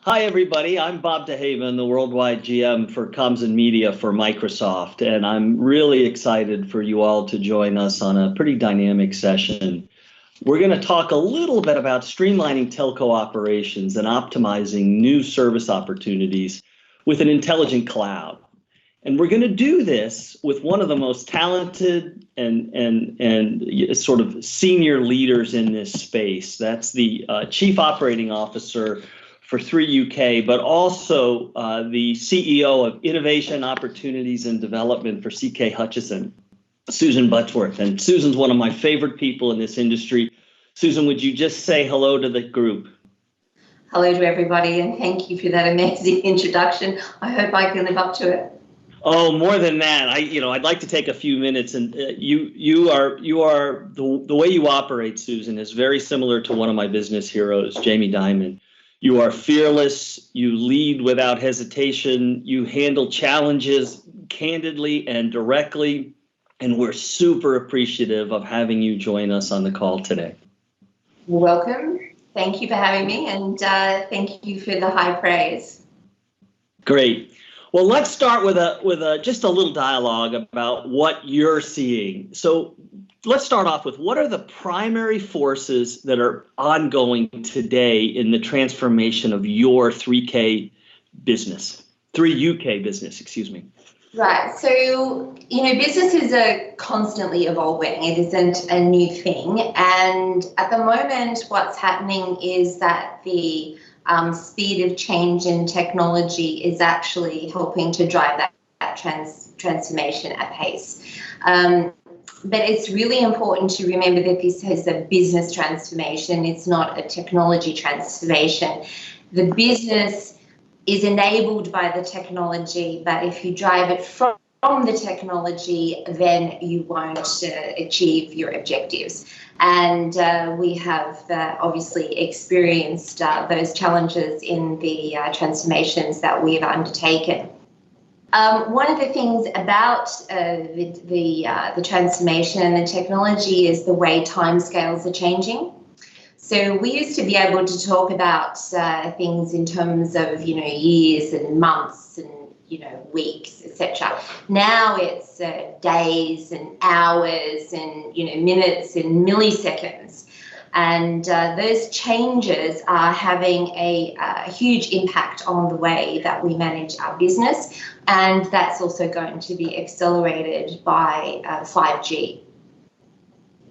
Hi, everybody. I'm Bob DeHaven, the worldwide GM for Comms and Media for Microsoft, and I'm really excited for you all to join us on a pretty dynamic session. We're going to talk a little bit about streamlining telco operations and optimizing new service opportunities with an intelligent cloud. And we're going to do this with one of the most talented and sort of senior leaders in this space. That's the Chief Operating Officer for 3UK, but also the CEO of Innovation, Opportunities, and Development for CK Hutchison, Susan Butchworth. And Susan's one of my favorite people in this industry. Susan, would you just say hello to the group? Hello to everybody, and thank you for that amazing introduction. I hope I can live up to it. Oh, more than that, I'd like to take a few minutes, and you are the way you operate, Susan, is very similar to one of my business heroes, Jamie Dimon. You are fearless, you lead without hesitation, you handle challenges candidly and directly, and we're super appreciative of having you join us on the call today. Welcome. Thank you for having me, and thank you for the high praise. Great. Well, let's start with just a little dialogue about what you're seeing. So let's start off with, what are the primary forces that are ongoing today in the transformation of your 3UK business, 3UK business, excuse me? Right. So, businesses are constantly evolving. It isn't a new thing. And at the moment, what's happening is that the speed of change in technology is actually helping to drive that transformation at pace. But it's really important to remember that this is a business transformation. It's not a technology transformation. The business is enabled by the technology, but if you drive it from the technology, then you won't achieve your objectives. And we have obviously experienced those challenges in the transformations that we've undertaken. One of the things about the transformation and the technology is the way timescales are changing. So we used to be able to talk about things in terms of years and months and weeks, etc. Now it's days and hours and minutes and milliseconds. And those changes are having a huge impact on the way that we manage our business. And that's also going to be accelerated by 5G.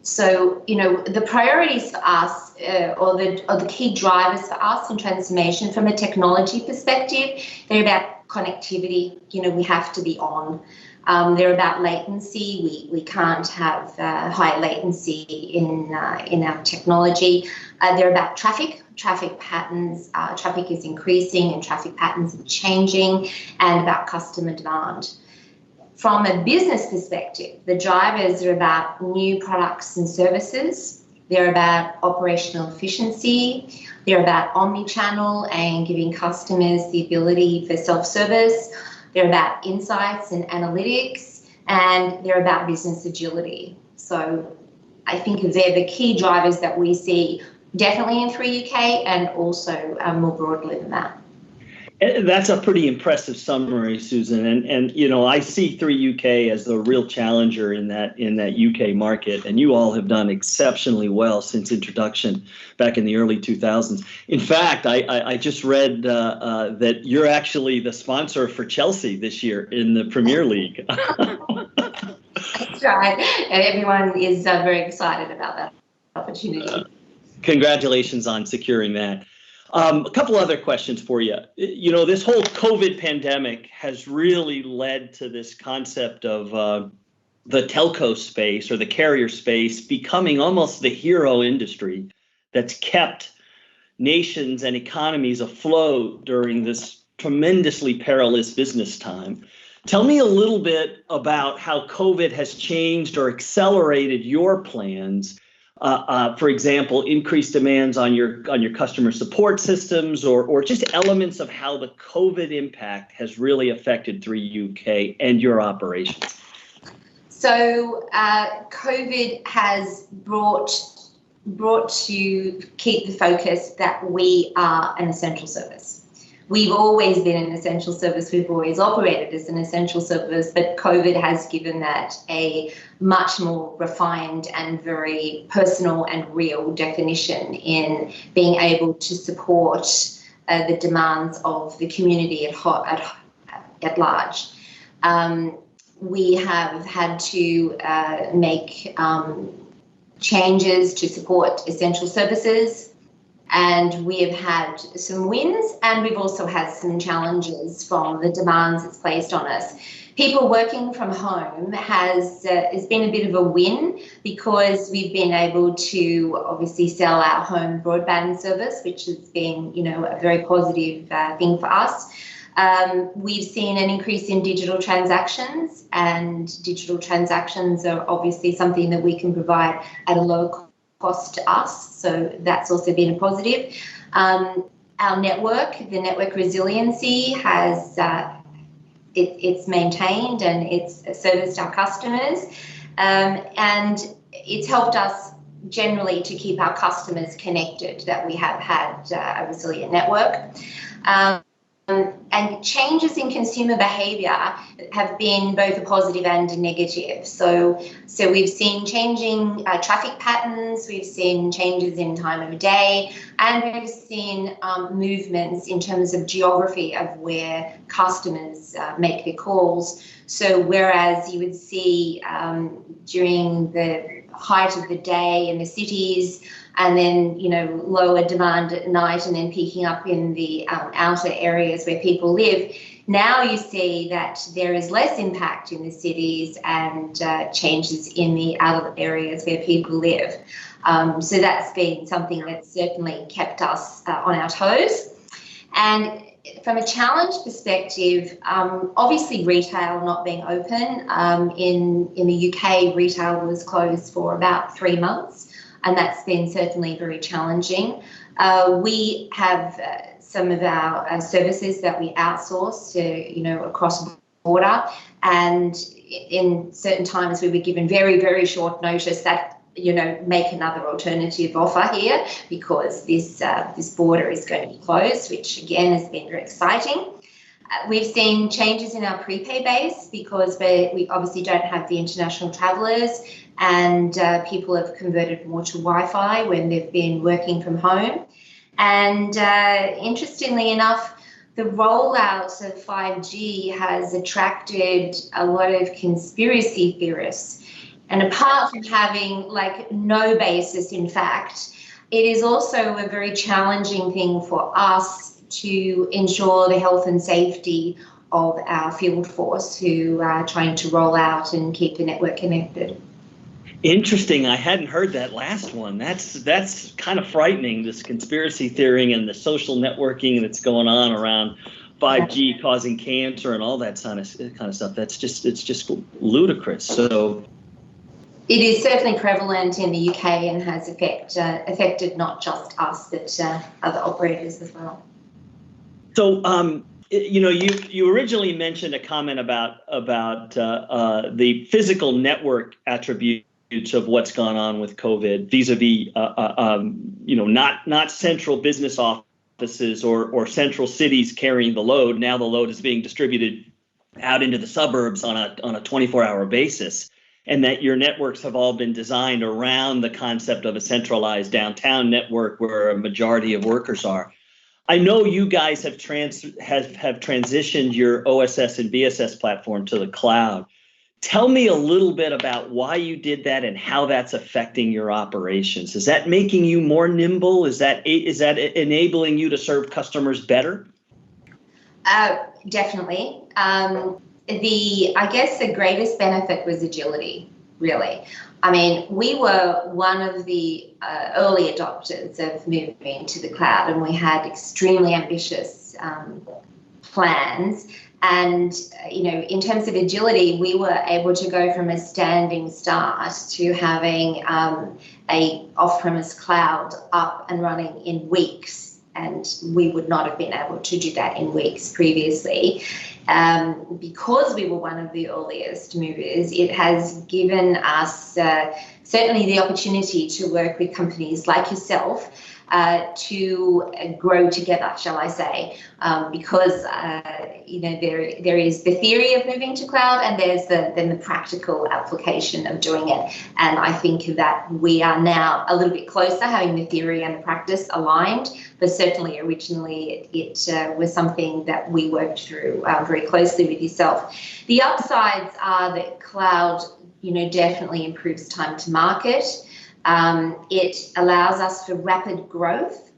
So, the priorities for us or the key drivers for us in transformation from a technology perspective, they're about connectivity. We have to be on. They're about latency. We can't have high latency in our technology. They're about traffic patterns. Traffic is increasing and traffic patterns are changing, and about customer demand. From a business perspective, the drivers are about new products and services. They're about operational efficiency. They're about omni-channel and giving customers the ability for self-service. They're about insights and analytics, and they're about business agility. So I think they're the key drivers that we see definitely in 3UK and also more broadly than that. That's a pretty impressive summary, Susan. And I see 3UK as the real challenger in that UK market, and you all have done exceptionally well since introduction back in the early 2000s. In fact, I just read that you're actually the sponsor for Chelsea this year in the Premier League. That's right. And everyone is very excited about that opportunity. Congratulations on securing that. A couple other questions for you. This whole COVID pandemic has really led to this concept of the telco space or the carrier space becoming almost the hero industry that's kept nations and economies afloat during this tremendously perilous business time. Tell me a little bit about how COVID has changed or accelerated your plans. For example, increased demands on your customer support systems, or just elements of how the COVID impact has really affected 3UK and your operations. So COVID has brought to keep the focus that we are an essential service. we've always been an essential service. We've always operated as an essential service, but COVID has given that a much more refined and very personal and real definition in being able to support the demands of the community at large. We have had to make changes to support essential services, and we have had some wins, and we've also had some challenges from the demands it's placed on us. People working from home has been a bit of a win, because we've been able to obviously sell our home broadband service, which has been, a very positive thing for us. We've seen an increase in digital transactions, and digital transactions are obviously something that we can provide at a lower cost to us, so that's also been a positive. Our network, the network resiliency has it's maintained, and it's serviced our customers, and it's helped us generally to keep our customers connected, that we have had a resilient network. And changes in consumer behaviour have been both a positive and a negative. So we've seen changing traffic patterns, we've seen changes in time of day, and we've seen movements in terms of geography of where customers make their calls. So whereas you would see during the height of the day in the cities, and then, lower demand at night, and then peaking up in the outer areas where people live, now you see that there is less impact in the cities and changes in the outer areas where people live. So that's been something that's certainly kept us on our toes. And from a challenge perspective, obviously retail not being open. In the UK, retail was closed for about 3 months, and that's been certainly very challenging. We have some of our services that we outsource to, across border, and in certain times we were given very, very short notice that, make another alternative offer here, because this border is going to be closed, which again has been very exciting. We've seen changes in our prepay base, because we obviously don't have the international travellers, and people have converted more to Wi-Fi when they've been working from home. And interestingly enough, the rollout of 5G has attracted a lot of conspiracy theorists. And apart from having no basis in fact, it is also a very challenging thing for us to ensure the health and safety of our field force who are trying to roll out and keep the network connected. Interesting. I hadn't heard that last one. That's kind of frightening, this conspiracy theory and the social networking that's going on around 5G causing cancer and all that kind of stuff. It's just ludicrous. So it is certainly prevalent in the UK and has affected not just us, but other operators as well. So, you originally mentioned a comment about the physical network attributes of what's gone on with COVID vis-a-vis, not central business offices or central cities carrying the load. Now the load is being distributed out into the suburbs on a 24-hour basis, and that your networks have all been designed around the concept of a centralized downtown network where a majority of workers are. I know you guys have transitioned your OSS and BSS platform to the cloud. Tell me a little bit about why you did that and how that's affecting your operations. Is that making you more nimble? Is that enabling you to serve customers better? Definitely. I guess the greatest benefit was agility, really. I mean, we were one of the early adopters of moving to the cloud, and we had extremely ambitious plans. And, in terms of agility, we were able to go from a standing start to having a off-premise cloud up and running in weeks. And we would not have been able to do that in weeks previously. Because we were one of the earliest movers, it has given us certainly the opportunity to work with companies like yourself to grow together, shall I say, because there is the theory of moving to cloud, and there's then the practical application of doing it. And I think that we are now a little bit closer, having the theory and the practice aligned. But certainly, originally, it was something that we worked through very closely with yourself. The upsides are that cloud, definitely improves time to market. It allows us for rapid growth,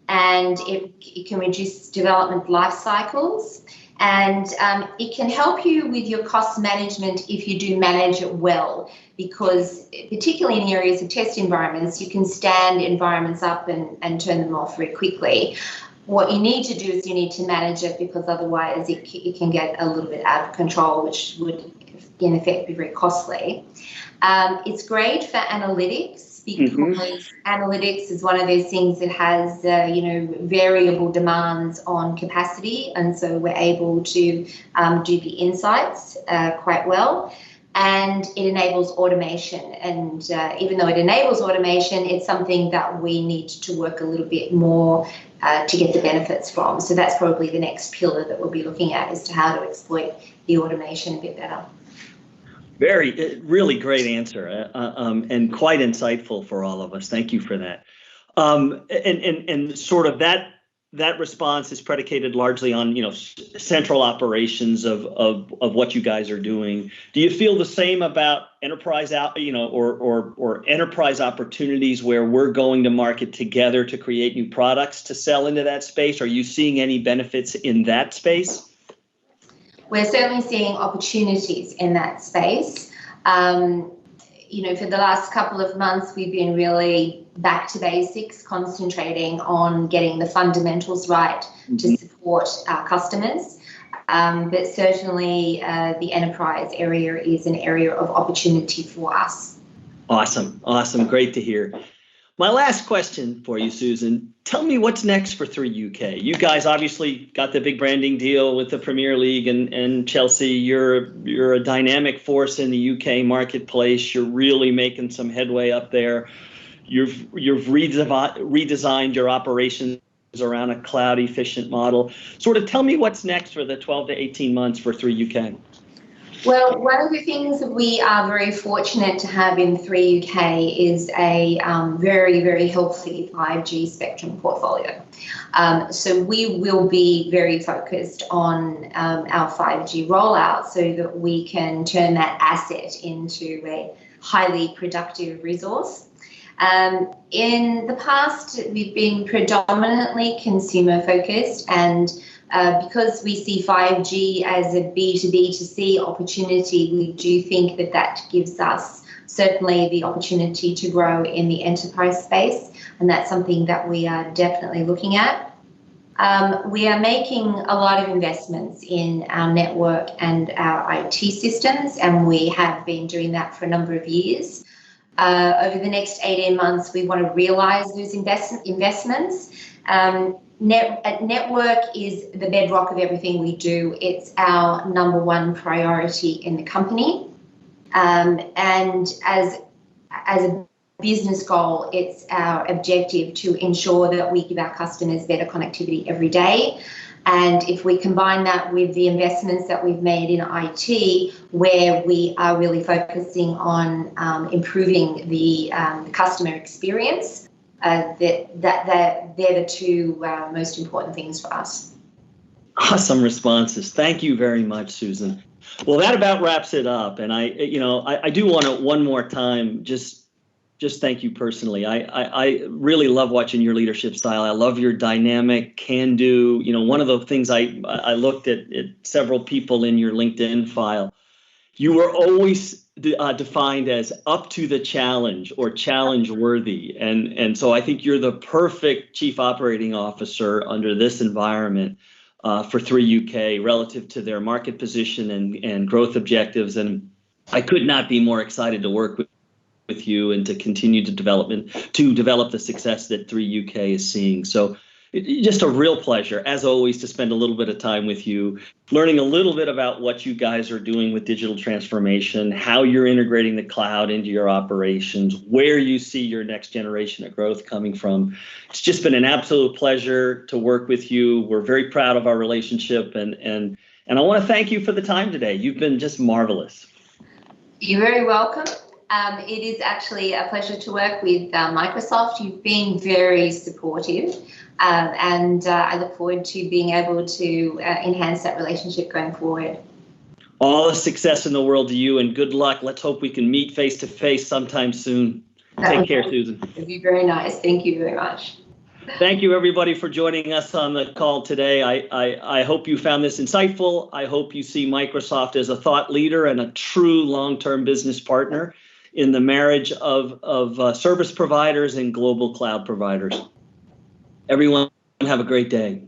and it can reduce development life cycles, and it can help you with your cost management if you do manage it well, because particularly in areas of test environments, you can stand environments up and turn them off very quickly. What you need to do is you need to manage it, because otherwise it can get a little bit out of control, which would in effect be very costly. It's great for analytics, because analytics is one of those things that has, variable demands on capacity. And so we're able to do the insights quite well. And it enables automation. And even though it enables automation, it's something that we need to work a little bit more to get the benefits from. So that's probably the next pillar that we'll be looking at, as to how to exploit the automation a bit better. Really great answer, and quite insightful for all of us. Thank you for that. And sort of that response is predicated largely on central operations of what you guys are doing. Do you feel the same about enterprise or enterprise opportunities where we're going to market together to create new products to sell into that space? Are you seeing any benefits in that space? We're certainly seeing opportunities in that space. For the last couple of months, we've been really back to basics, concentrating on getting the fundamentals right to support our customers. But certainly the enterprise area is an area of opportunity for us. Awesome. Great to hear. My last question for you, Susan, tell me what's next for 3UK. You guys obviously got the big branding deal with the Premier League and Chelsea. You're a dynamic force in the UK marketplace. You're really making some headway up there. You've redesigned your operations around a cloud efficient model. Sort of tell me what's next for the 12 to 18 months for 3UK. Well, one of the things that we are very fortunate to have in 3UK is a very, very healthy 5G spectrum portfolio. So we will be very focused on our 5G rollout, so that we can turn that asset into a highly productive resource. In the past, we've been predominantly consumer focused, and because we see 5G as a B2B2C opportunity, we do think that gives us certainly the opportunity to grow in the enterprise space, and that's something that we are definitely looking at. We are making a lot of investments in our network and our IT systems, and we have been doing that for a number of years. Over the next 18 months, we want to realise those investments. Network is the bedrock of everything we do. It's our number one priority in the company. And as a business goal, it's our objective to ensure that we give our customers better connectivity every day. And if we combine that with the investments that we've made in IT, where we are really focusing on improving the customer experience, they're the two most important things for us. Awesome responses. Thank you very much, Susan. Well, that about wraps it up. And I do want to one more time just thank you personally. I really love watching your leadership style. I love your dynamic, can-do. One of the things I looked at several people in your LinkedIn file. You were always defined as up to the challenge or challenge worthy. And so I think you're the perfect chief operating officer under this environment for 3UK relative to their market position and growth objectives. And I could not be more excited to work with you and to continue to develop the success that 3UK is seeing. So Just a real pleasure, as always, to spend a little bit of time with you, learning a little bit about what you guys are doing with digital transformation, how you're integrating the cloud into your operations, where you see your next generation of growth coming from. It's just been an absolute pleasure to work with you. We're very proud of our relationship, and I want to thank you for the time today. You've been just marvelous. You're very welcome. It is actually a pleasure to work with Microsoft. You've been very supportive, and I look forward to being able to enhance that relationship going forward. All the success in the world to you, and good luck. Let's hope we can meet face to face sometime soon. Take care, Susan. It'd be very nice. Thank you very much. Thank you, everybody, for joining us on the call today. I hope you found this insightful. I hope you see Microsoft as a thought leader and a true long-term business partner in the marriage of service providers and global cloud providers. Everyone, have a great day.